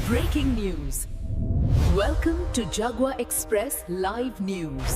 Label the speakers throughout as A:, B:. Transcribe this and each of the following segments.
A: Breaking news. Welcome to Jagwa Express Live News.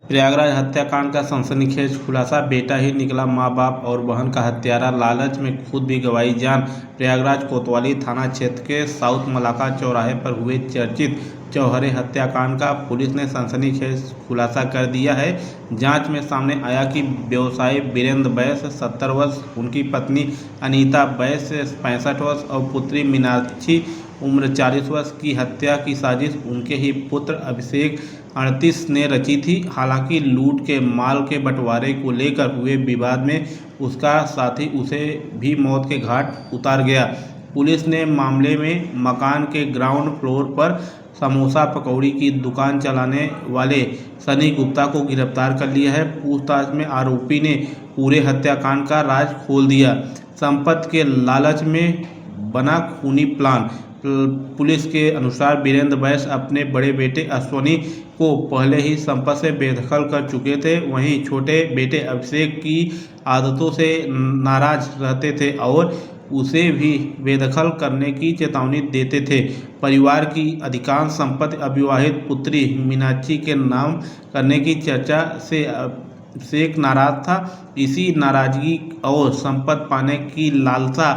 B: Prayagraj हत्याकांड का सनसनीखेज खुलासा, बेटा ही निकला मां बाप और बहन का हत्यारा, लालच में खुद भी गंवाई जान। प्रयागराज कोतवाली थाना क्षेत्र के साउथ मलाका चौराहे पर हुए चर्चित चौहरे हत्याकांड का पुलिस ने सनसनीखेज खुलासा कर दिया है। जांच में सामने आया कि व्यवसायी वीरेंद्र बैस 70 वर्ष, उनकी पत्नी अनीता बैस 65 वर्ष और पुत्री मीनाक्षी उम्र 40 वर्ष की हत्या की साजिश उनके ही पुत्र अभिषेक 38 ने रची थी। हालांकि लूट के माल के बंटवारे को लेकर हुए विवाद में उसका साथी उसे भी मौत के घाट उतार गया। पुलिस ने मामले में मकान के ग्राउंड फ्लोर पर समोसा पकौड़ी की दुकान चलाने वाले सनी गुप्ता को गिरफ्तार कर लिया है। पूछताछ में आरोपी ने पूरे हत्याकांड का राज खोल दिया। संपत्ति के लालच में बना खूनी प्लान। पुलिस के अनुसार वीरेंद्र बैस अपने बड़े बेटे अश्वनी को पहले ही संपत्ति से बेदखल कर चुके थे। वहीं छोटे बेटे अभिषेक की आदतों से नाराज रहते थे और उसे भी बेदखल करने की चेतावनी देते थे। परिवार की अधिकांश संपत्ति अविवाहित पुत्री मीनाक्षी के नाम करने की चर्चा से अभिषेक नाराज था। इसी नाराजगी और संपत्ति पाने की लालसा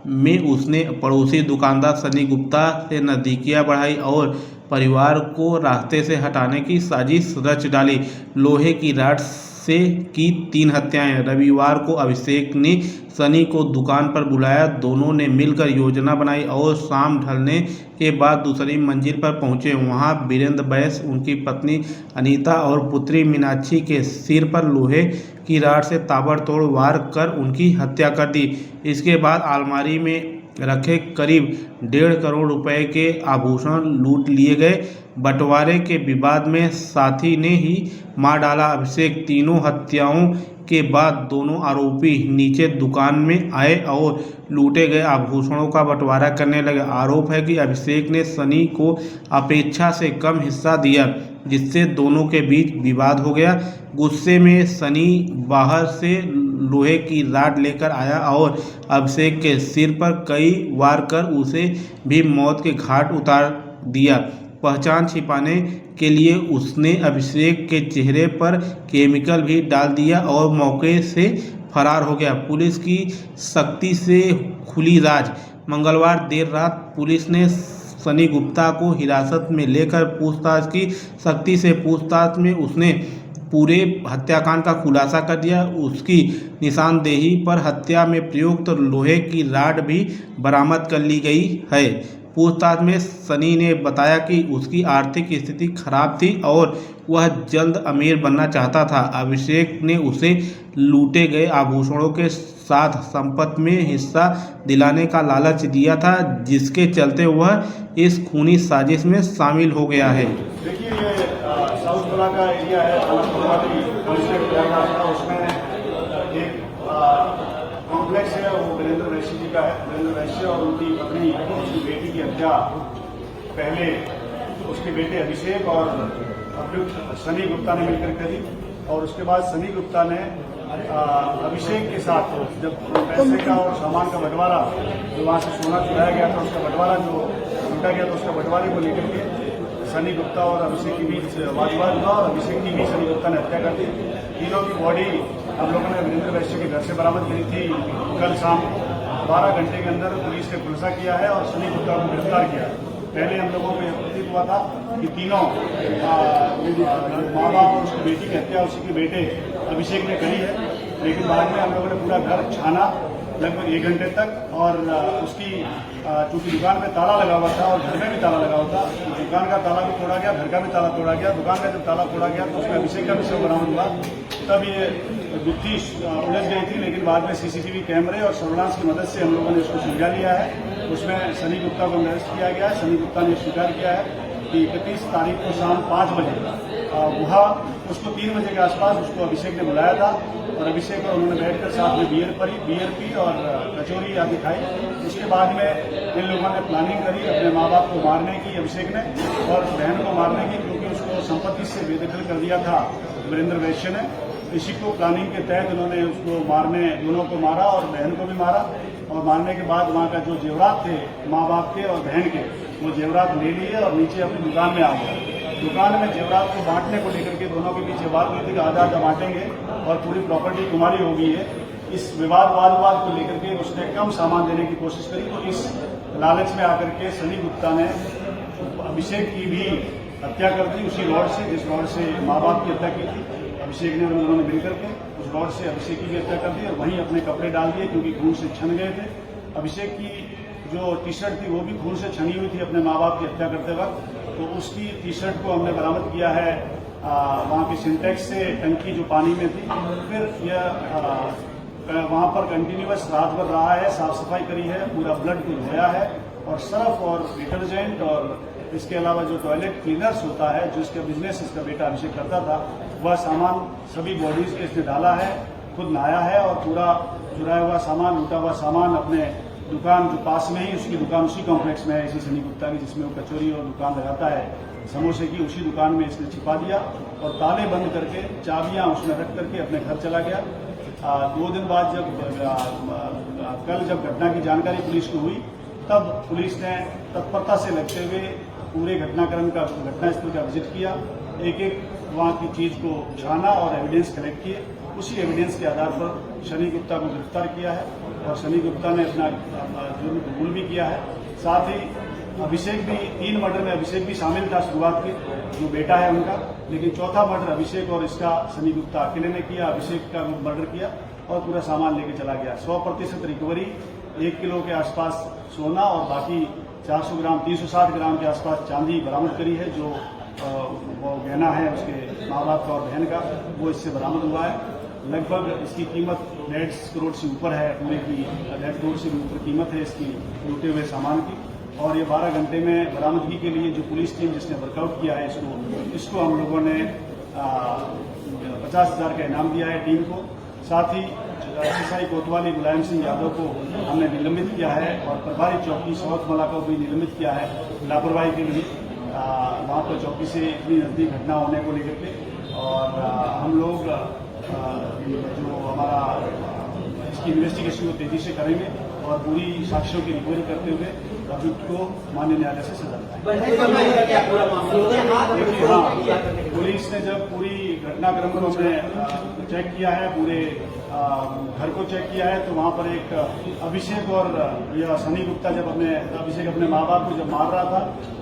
B: में उसने पड़ोसी दुकानदार सनी गुप्ता से नज़दीकियां बढ़ाई और परिवार को रास्ते से हटाने की साजिश रच डाली। लोहे की रॉड से की 3 हत्याएं। रविवार को अभिषेक ने सनी को दुकान पर बुलाया। दोनों ने मिलकर योजना बनाई और शाम ढलने के बाद दूसरी मंजिल पर पहुंचे। वहां वीरेंद्र बैस, उनकी पत्नी अनीता और पुत्री मीनाक्षी के सिर पर लोहे की रॉड से ताबड़तोड़ वार कर उनकी हत्या कर दी। इसके बाद अलमारी में रखे करीब 1.5 करोड़ रुपए के आभूषण लूट लिए गए। बंटवारे के विवाद में साथी ने ही मार डाला अभिषेक। तीनों हत्याओं के बाद दोनों आरोपी नीचे दुकान में आए और लूटे गए आभूषणों का बंटवारा करने लगे। आरोप है कि अभिषेक ने सनी को अपेक्षा से कम हिस्सा दिया, जिससे दोनों के बीच विवाद हो गया। गुस्से में सनी बाहर से लोहे की रॉड लेकर आया और अभिषेक के सिर पर कई वार कर उसे भी मौत के घाट उतार दिया। पहचान छिपाने के लिए उसने अभिषेक के चेहरे पर केमिकल भी डाल दिया और मौके से फरार हो गया। पुलिस की सख्ती से खुली राज। मंगलवार देर रात पुलिस ने सनी गुप्ता को हिरासत में लेकर पूछताछ की। सख्ती से पूछताछ में उसने पूरे हत्याकांड का खुलासा कर दिया। उसकी निशानदेही पर हत्या में प्रयुक्त लोहे की रॉड भी बरामद कर ली गई है। पूछताछ में सनी ने बताया कि उसकी आर्थिक स्थिति खराब थी और वह जल्द अमीर बनना चाहता था। अभिषेक ने उसे लूटे गए आभूषणों के साथ संपत्ति में हिस्सा दिलाने का लालच दिया था, जिसके चलते वह इस खूनी साजिश में शामिल हो गया है।
C: देखिए, ये साउथ गोला का एरिया है, उसमें एक कॉम्प्लेक्स है, वो वीरेंद्र वैश्य जी का है। वीरेंद्र वैश्य और उनकी पत्नी, उसकी बेटी की हत्या पहले उसके बेटे अभिषेक और अभियुक्त सनी गुप्ता ने मिलकर करी और उसके बाद सनी गुप्ता ने अभिषेक के साथ जब पैसे का और सामान का बंटवारा, जो वहाँ से सोना चुराया गया था, उसका बंटवारा जो लूटा गया था, उसका बंटवारे को लेकर के सनी गुप्ता और अभिषेक के बीच वाद विवाद हुआ और अभिषेक की भी सनी गुप्ता ने हत्या कर दी। तीनों की बॉडी हम लोगों ने वीरेंद्र वैश्य के घर से बरामद करी थी। कल शाम 12 घंटे के अंदर पुलिस ने खुलासा किया है और सनी गुप्ता को गिरफ्तार किया। पहले हम लोगों को यह प्रतीत हुआ था कि तीनों माँ बाप और उसकी बेटी की हत्या उसी के बेटे अभिषेक ने करी है, लेकिन बाद में हम लोगों ने पूरा घर छाना लगभग 1 घंटे तक और उसकी चूंकि दुकान में ताला लगा हुआ था और घर में भी ताला लगा हुआ था, दुकान का ताला भी तोड़ा गया, घर का भी ताला तोड़ा गया। दुकान का जब ताला तोड़ा गया तो उसमें अभिषेक का भी शव बरामद हुआ। तब ये गुत्थी उलझ गई थी, लेकिन बाद में सीसीटीवी कैमरे और सर्विलांस की मदद से हम लोगों ने इसको सुलझा लिया है। उसमें सनी गुप्ता को अरेस्ट किया गया है। सनी गुप्ता ने स्वीकार किया है कि 31 तारीख को शाम 5 बजे वहाँ उसको 3 बजे के आसपास उसको अभिषेक ने बुलाया था और अभिषेक और उन्होंने बैठकर साथ में बियर पी और कचौरी आदि खाई। उसके बाद में इन लोगों ने प्लानिंग करी अपने माँ बाप को मारने की, अभिषेक ने, और बहन को मारने की, क्योंकि उसको संपत्ति से बेदखल कर दिया था वीरेंद्र वैश्य ने। इसी को प्लानिंग के तहत उन्होंने उसको मारने, दोनों को मारा और बहन को भी मारा और मारने के बाद वहाँ का जो जेवरात थे माँ बाप के और बहन के, वो जेवरात ले लिए और नीचे अपनी दुकान में आ गया। दुकान में जेवरात को बांटने को लेकर के दोनों के बीच बात हुई थी कि आधा आधा बांटेंगे और पूरी प्रॉपर्टी तुम्हारी हो गई है। इस वाद को लेकर के उसने कम सामान देने की कोशिश करी, तो इस लालच में आकर के सनी गुप्ता ने अभिषेक की भी हत्या कर दी उसी रॉड से, जिस रॉड से माँ बाप की हत्या की थी। अभिषेक ने उन्होंने मिलकर के उस रॉड से अभिषेक की भी हत्या कर दी और वहीं अपने कपड़े डाल दिए क्योंकि खून से छन गए थे। अभिषेक की जो टी शर्ट थी वो भी खून से छनी हुई थी अपने माँ बाप की हत्या करते वक्त, तो उसकी टी शर्ट को हमने बरामद किया है वहाँ की सिंटेक्स से, टंकी जो पानी में थी। फिर यह वहाँ पर कंटिन्यूअस रात भर रहा है, साफ सफाई करी है, पूरा ब्लड को धोया है और सर्फ और डिटर्जेंट और इसके अलावा जो टॉयलेट क्लीनर्स होता है, जो इसका बिजनेस इसका बेटा अभिषेक करता था, वह सामान सभी बॉडीज के इसने डाला है, खुद नहाया है और पूरा चुराया हुआ सामान, लूटा हुआ सामान अपने दुकान जो पास में ही उसकी दुकान उसी कॉम्प्लेक्स में है इसी सनी गुप्ता की, जिसमें वो कचौरी और दुकान लगाता है समोसे की, उसी दुकान में इसने छिपा दिया और ताले बंद करके चाबियां उसमें रख करके अपने घर चला गया। 2 दिन बाद कल जब घटना की जानकारी पुलिस को हुई, तब पुलिस ने तत्परता से लगते हुए पूरे घटनास्थल का विजिट किया, एक एक वहाँ की चीज को छाना और एविडेंस कलेक्ट किए। उसी एविडेंस के आधार पर सनी गुप्ता को गिरफ्तार किया है और सनी गुप्ता ने अपना जुर्म कबूल भी किया है। साथ ही अभिषेक भी 3 मर्डर में अभिषेक भी शामिल था शुरुआत के, जो बेटा है उनका, लेकिन चौथा मर्डर अभिषेक और इसका सनी गुप्ता अकेले ने किया। अभिषेक का मर्डर किया और पूरा सामान लेके चला गया। 100% रिकवरी, 1 किलो के आसपास सोना और बाकी 400 ग्राम 360 ग्राम के आसपास चांदी बरामद करी है, जो वो गहना है उसके माँ बाप का और बहन का, वो इससे बरामद हुआ है। लगभग इसकी कीमत 1.5 करोड़ से ऊपर है, पूरे की 1.5 करोड़ से ऊपर कीमत है इसकी लूटे हुए सामान की। और ये 12 घंटे में बरामदगी के लिए जो पुलिस टीम जिसने वर्कआउट किया है इसको हम लोगों ने 50,000 का इनाम दिया है टीम को। साथ ही एसआई कोतवाली मुलायम सिंह यादव को हमने निलंबित किया है और प्रभारी चौकी साउथ मलाका को भी निलंबित किया है लापरवाही के लिए, वहाँ पर चौकी से इतनी नजदीक घटना होने को लेकर के। और हम लोग जो हमारा इसकी इन्वेस्टिगेशन को तेजी से करेंगे और पूरी साक्ष्यों की रिकवरी करते हुए अभियुक्त को माननीय न्यायालय से सजा दिलाएंगे। हाँ, पुलिस ने जब पूरी घटनाक्रम को हमने चेक किया है, पूरे घर को चेक किया है, तो वहाँ पर एक अभिषेक और यह सनी गुप्ता जब अभिषेक अपने माँ बाप को जब मार रहा था,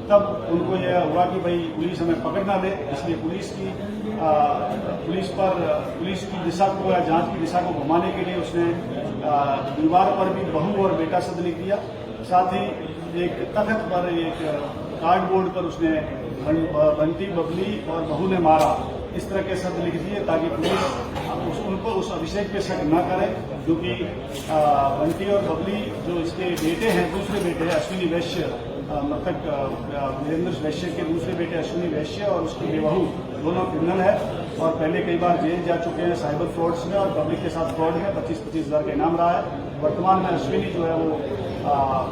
C: तब उनको यह हुआ कि भाई पुलिस हमें पकड़ ना ले, इसलिए पुलिस की दिशा को या जांच की दिशा को घुमाने के लिए उसने दीवार पर भी बहू और बेटा शब्द लिख दिया। साथ ही एक तख्त पर एक कार्डबोर्ड पर उसने बंटी बबली और बहू ने मारा, इस तरह के शब्द लिख दिए ताकि पुलिस उनको उस अभिषेक पे शक न करे, क्योंकि बंटी और बबली जो इसके बेटे हैं, दूसरे बेटे हैं अश्विनी वैश्य, मृतक वीरेंद्र वैश्य के दूसरे बेटे अश्विनी वैश्य और उसकी बेबहू दोनों क्रिमिनल है और पहले कई बार जेल जा चुके हैं साइबर फ्रॉड्स में और पब्लिक के साथ फ्रॉड में। 25-25 हज़ार का इनाम रहा है। वर्तमान में अश्विनी जो है वो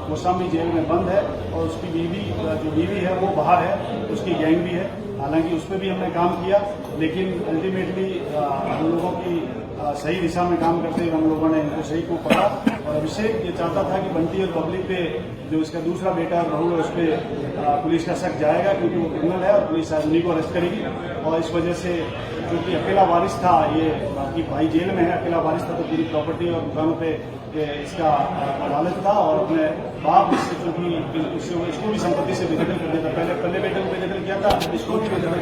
C: कोसांबी जेल में बंद है और उसकी बीवी है वो बाहर है, उसकी गैंग भी है। हालांकि उस पर भी हमने काम किया, लेकिन अल्टीमेटली हम लोगों की सही दिशा में काम करते हुए हम लोगों ने इनको सही को पकड़ा। और अभिषेक ये चाहता था कि बंटी और पब्लिक पे जो इसका दूसरा बेटा और बहू है उस पर पुलिस का शक जाएगा, क्योंकि वो क्रिमिनल है और पुलिस आज उन्हीं को अरेस्ट करेगी। और इस वजह से क्योंकि अकेला वारिस था, ये बाकी भाई जेल में है, अकेला वारिस था, तो पूरी प्रॉपर्टी और दुकानों पे इसका लालच था और अपने बाप इससे चूंकि इसको भी संपत्ति से बेदखल कर दिया था। पहले बेटे को बेदखल किया था, इसको भी बेदखल